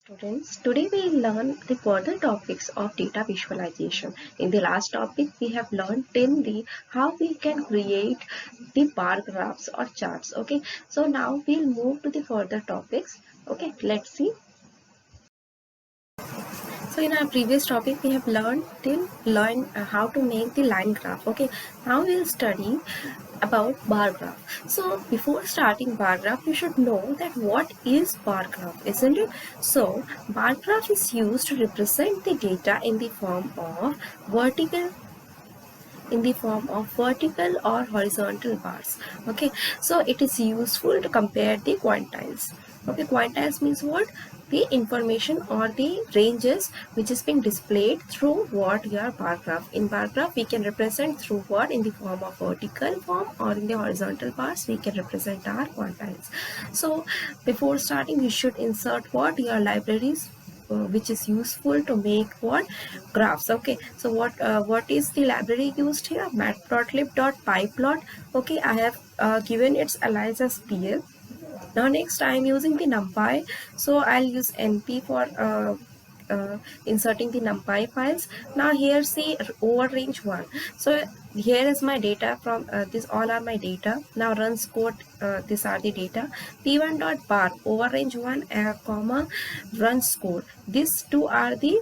Students, today we learn the further topics of data visualization. In the last topic, we have learned till the how we can create the bar graphs or charts. Okay, so now we'll move to the further topics. Okay, let's see. So in our previous topic, we have learned how to make the line graph. Okay, now we'll study about bar graph. So before starting bar graph, you should know that what is bar graph, isn't it? So bar graph is used to represent the data in the form of vertical or horizontal bars. Okay, so it is useful to compare the quantiles. Okay, quantiles means what? The information or the ranges which is being displayed through what your bar graph. In bar graph we can represent through what? In the form of vertical form, or in the horizontal bars we can represent our quantiles. So before starting, you should insert what? Your libraries which is useful to make what? Graphs. Okay, so what is the library used here? Matplotlib.pyplot. Okay, I have given its alias as pl. Now next I am using the numpy, so I'll use np for inserting the numpy files. Now here's the over range one. So here is my data from this all are my data. Now runs code, these are the data. p1.bar over range 1 comma runs code. These two are the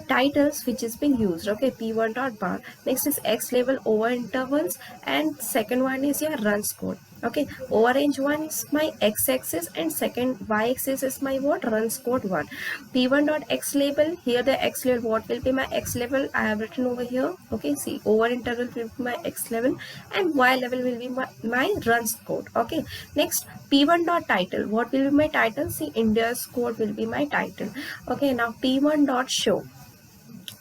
titles which is being used. Okay, p1.bar. Next is x level over intervals, and second one is your runs code. Okay, over range 1 is my x-axis, and second y-axis is my what? Runs code 1. p1.x label, here the x level, what will be my x level? I have written over here. Okay, see, over interval will be my x level, and y level will be my runs code. Okay, next p1.title, what will be my title? See, India's code will be my title. Okay, now p1.show,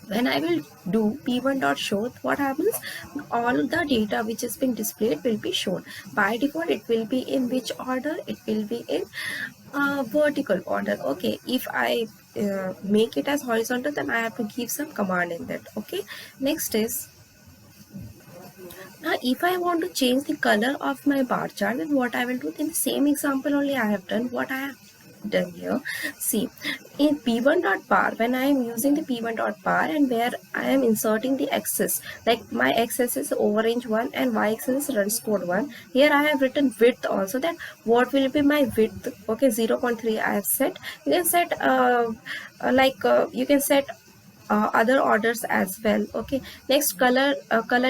when I will do p1.show, what happens? All the data which is being displayed will be shown. By default, it will be in which order? It will be in vertical order. Okay, if I make it as horizontal, then I have to give some command in that. Okay, next is, now if I want to change the color of my bar chart, then what I will do? In the same example only I have done what I have done here. See, in p1.bar, when I am using the p1.bar and where I am inserting the axis, like my axis is over range 1 and y axis is runs code 1. Here I have written width also, that what will be my width. Okay, 0.3 I have set. You can set you can set other orders as well. Okay, next color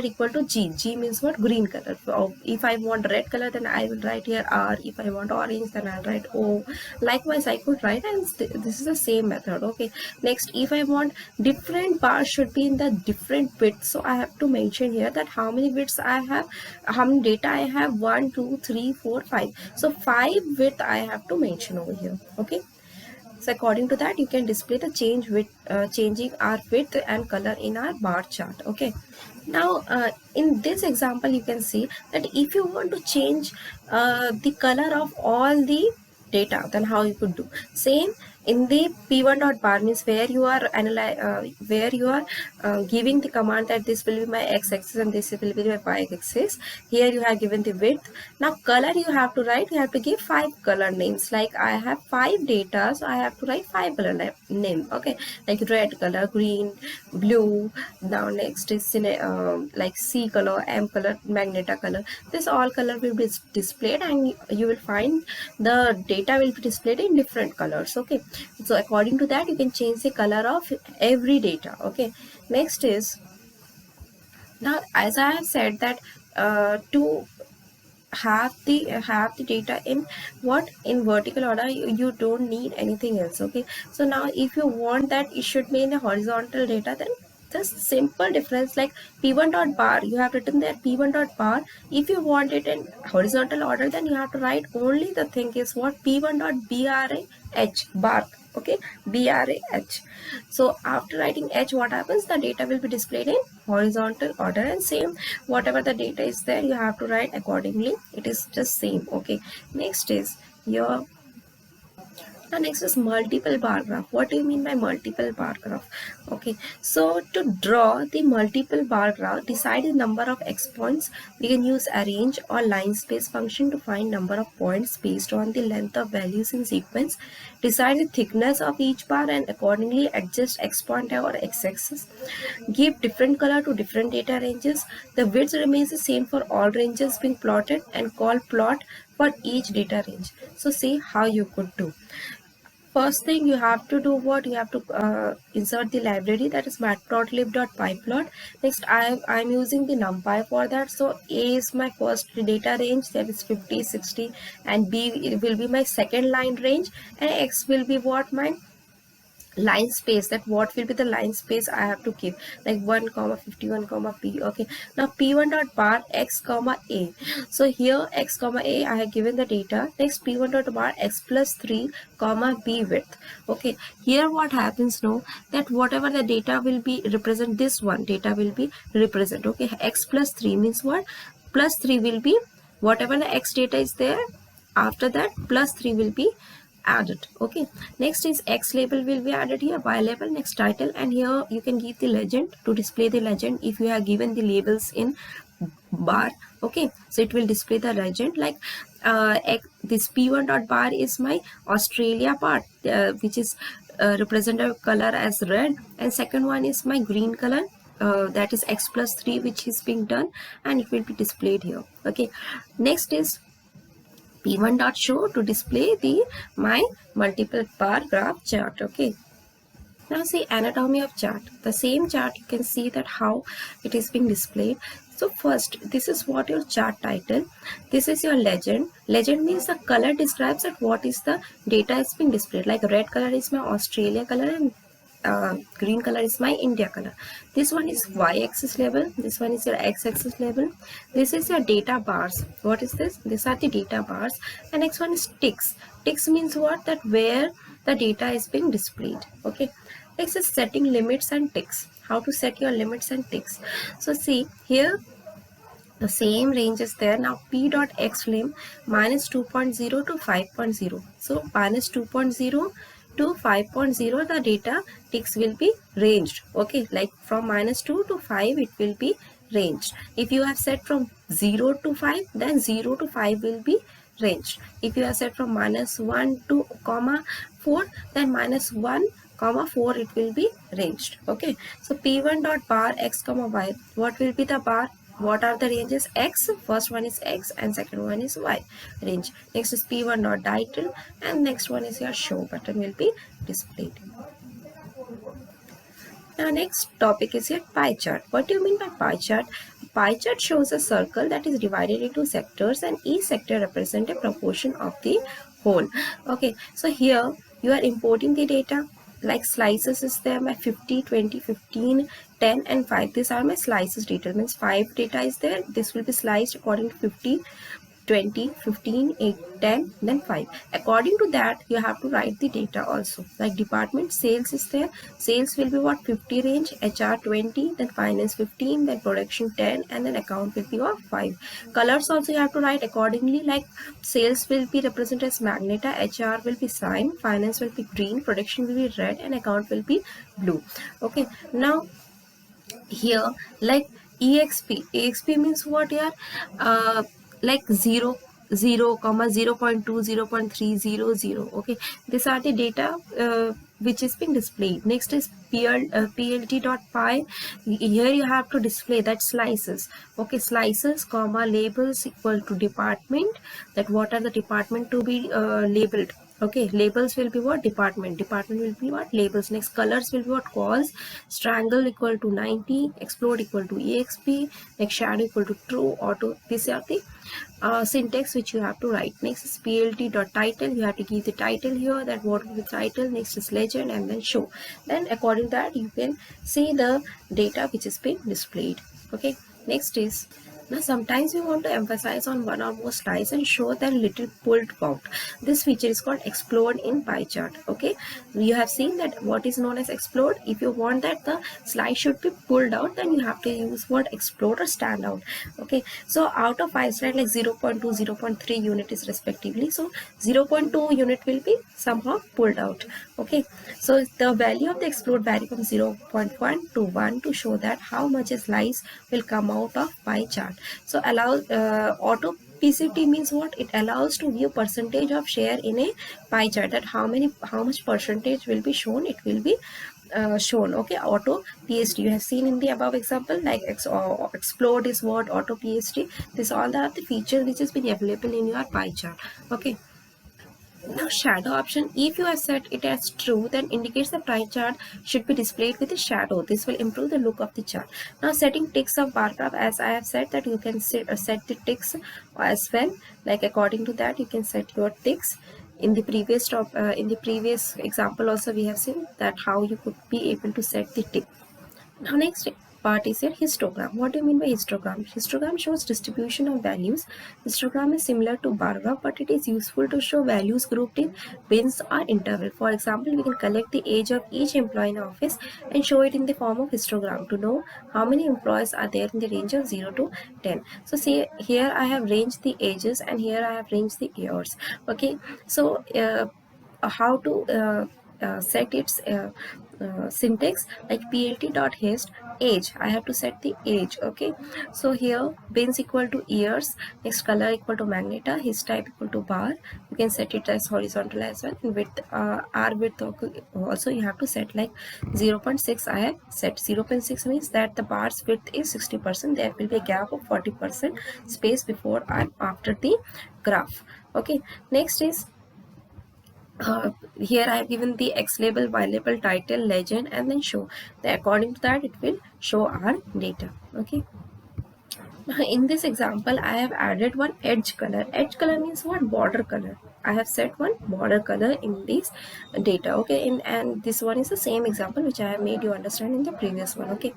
equal to g means what? Green color. If I want red color, then I will write here r. If I want orange, then I'll write o. Likewise I could write, and this is the same method. Okay, next, if I want different bars should be in the different widths, so I have to mention here that how many widths I have, how many data I have. 1 2 3 4 5, so 5 width I have to mention over here. Okay, so according to that, you can display the changing our width and color in our bar chart. Okay, now in this example you can see that if you want to change the color of all the data, then how you could do same. In the p1.bar means where you are giving the command that this will be my x-axis and this will be my y-axis. Here you have given the width. Now color you have to write, you have to give 5 color names. Like I have 5 data, so I have to write 5 color name. Okay, like red color, green, blue. Now next is like C color, M color, magenta color. This all color will be displayed, and you will find the data will be displayed in different colors. Okay, so according to that, you can change the color of every data. Okay, next is, now as I have said that to have the data in what? In vertical order, you don't need anything else. Okay, so now if you want that it should be in the horizontal data, then just simple difference, like p1.bar, you have written there p1.bar. If you want it in horizontal order, then you have to write only the thing is what? p1.brah bar. Okay, brah. So after writing h, what happens? The data will be displayed in horizontal order, and same whatever the data is there, you have to write accordingly. It is just same. Okay, next is your Now next is multiple bar graph. What do you mean by multiple bar graph? Okay, so to draw the multiple bar graph, decide the number of x points. We can use arrange or line space function to find number of points based on the length of values in sequence. Decide the thickness of each bar and accordingly adjust x point or x-axis. Give different color to different data ranges. The width remains the same for all ranges being plotted and call plot for each data range. So see how you could do. First thing you have to do, what you have to insert the library, that is matplotlib.pyplot. Next I'm using the numpy for that. So a is my first data range, that is 50, 60, and b will be my second line range, and x will be what, my line space, that what will be the line space I have to keep, like 1 comma 51 comma p. Okay, now p1 dot bar x comma a. So here x comma a I have given the data. Next p1 dot bar x plus 3 comma b width. Okay, here what happens now, that whatever the data will be represent, this one data will be represent. Okay, x plus 3 means what, plus 3 will be whatever the x data is there, after that plus 3 will be added. Okay, next is x label will be added here, y label, next title, and here you can give the legend to display the legend if you have given the labels in bar. Okay, so it will display the legend, like this p1 dot bar is my Australia part, which is represented color as red, and second one is my green color, that is x plus 3, which is being done, and it will be displayed here. Okay, next is p1 dot show to display the my multiple bar graph chart. Okay, now see anatomy of chart. The same chart, you can see that how it is being displayed. So first, this is what your chart title, this is your legend. Legend means the color describes that what is the data is being displayed, like red color is my Australia color, and green color is my India color. This one is y-axis label, this one is your x-axis label, this is your data bars. What is this? These are the data bars. And next one is ticks. Ticks means what, that where the data is being displayed. Okay, next is setting limits and ticks. How to set your limits and ticks? So see here, the same range is there. Now p dot x flame minus 2.0 to 5.0. So minus 2.0 to 5.0, the data ticks will be ranged. Okay, like from minus 2 to 5 it will be ranged. If you have set from 0 to 5, then 0 to 5 will be ranged. If you have set from minus 1 to comma 4, then minus 1 comma 4 it will be ranged. Okay, so p1 dot bar x comma y, what will be the bar, what are the ranges? X, first one is x and second one is y range. Next is p1 dot title, and next one is your show button will be displayed. Now next topic is your pie chart. What do you mean by pie chart? Pie chart shows a circle that is divided into sectors, and each sector represents a proportion of the whole. Okay, so here you are importing the data, like slices is there, my 50, 20, 15, 10 and 5. These are my slices data, means 5 data is there. This will be sliced according to 50, 20, 15, 8, 10, then 5. According to that, you have to write the data also. Like department, sales is there. Sales will be what, 50 range, HR 20, then finance 15, then production 10, and then account will be what, 5. Colors also you have to write accordingly, like sales will be represented as magenta, HR will be cyan, finance will be green, production will be red, and account will be blue. Okay, now here like exp means what here, like 0 0 comma 0 0.2 0 0.3 0 0. Okay, these are the data which is being displayed. Next is plt dot py. Here you have to display that slices. Okay, slices comma labels equal to department, that what are the department to be labeled. Okay, labels will be what, department will be what, labels. Next colors will be what, cause, strangle equal to 90, explode equal to exp, next shadow equal to true, auto. These are the syntax which you have to write. Next is plt dot title. You have to give the title here, that what will be title. Next is legend, and then show. Then according to that you can see the data which is being displayed. Okay, next is Now, sometimes we want to emphasize on one or more slides and show their little pulled out. This feature is called explode in pie chart. Okay, you have seen that what is known as explode. If you want that the slide should be pulled out, then you have to use word explode or stand out. Okay, so out of 5 slides, like 0.2, 0.3 unit is respectively. So 0.2 unit will be somehow pulled out. Okay, so the value of the explode vary from 0.1 to 1 to show that how much slice will come out of pie chart. So allow auto PCT means what? It allows to view percentage of share in a pie chart, that how much percentage will be shown. It will be shown. Okay, auto PST you have seen in the above example, like explode is what, auto PST. This all the features which has been available in your pie chart. Okay, now shadow option, if you have set it as true, then indicates the pie chart should be displayed with a shadow. This will improve the look of the chart. Now setting ticks of bar graph, as I have said that you can set the ticks as well. Like according to that you can set your ticks. In the previous example also we have seen that how you could be able to set the tick. Now next part is your histogram. What do you mean by histogram? Histogram shows distribution of values. Histogram is similar to bar graph, but it is useful to show values grouped in bins or interval. For example, we can collect the age of each employee in office and show it in the form of histogram to know how many employees are there in the range of 0 to 10. So see here I have ranged the ages and here I have ranged the years. Okay, so how to set its syntax, like plt.hist age, I have to set the age. Okay, so here bins equal to years, next color equal to magenta, his type equal to bar. You can set it as horizontal as well, and width r width also you have to set like 0.6. I have set 0.6 means that the bar's width is 60%. There will be a gap of 40% space before and after the graph. Okay, next is here I have given the X label, Y label, title, legend, and then show. Then according to that, it will show our data. Okay. Now in this example, I have added one edge color. Edge color means what? Border color. I have set one border color in this data. Okay, and this one is the same example which I have made you understand in the previous one. Okay.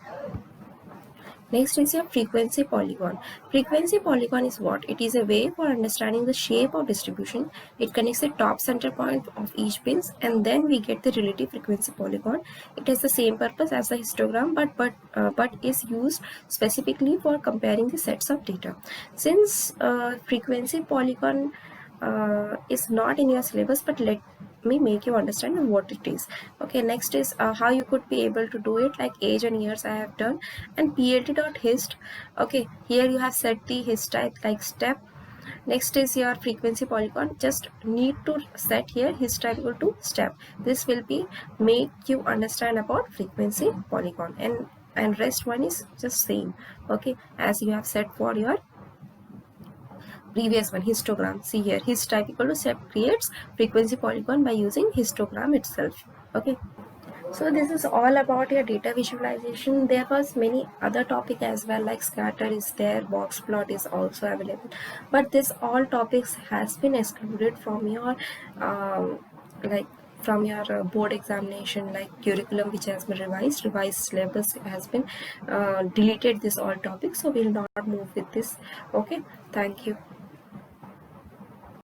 Next is your frequency polygon. Frequency polygon is what? It is a way for understanding the shape of distribution. It connects the top center point of each pins and then we get the relative frequency polygon. It has the same purpose as the histogram but is used specifically for comparing the sets of data. Since frequency polygon is not in your syllabus, but let me make you understand what it is. Okay, next is how you could be able to do it, like age and years I have done, and plt.hist. Okay, here you have set the hist type like step. Next is your frequency polygon, just need to set here hist type equal to step. This will be make you understand about frequency polygon, and rest one is just same. Okay, as you have set for your previous one, histogram. See here, his type equal to step creates frequency polygon by using histogram itself. Okay, so this is all about your data visualization. There was many other topic as well, like scatter is there, box plot is also available, but this all topics has been excluded from your like from your board examination, like curriculum which has been revised syllabus has been deleted this all topics, so we'll not move with this. Okay, thank you.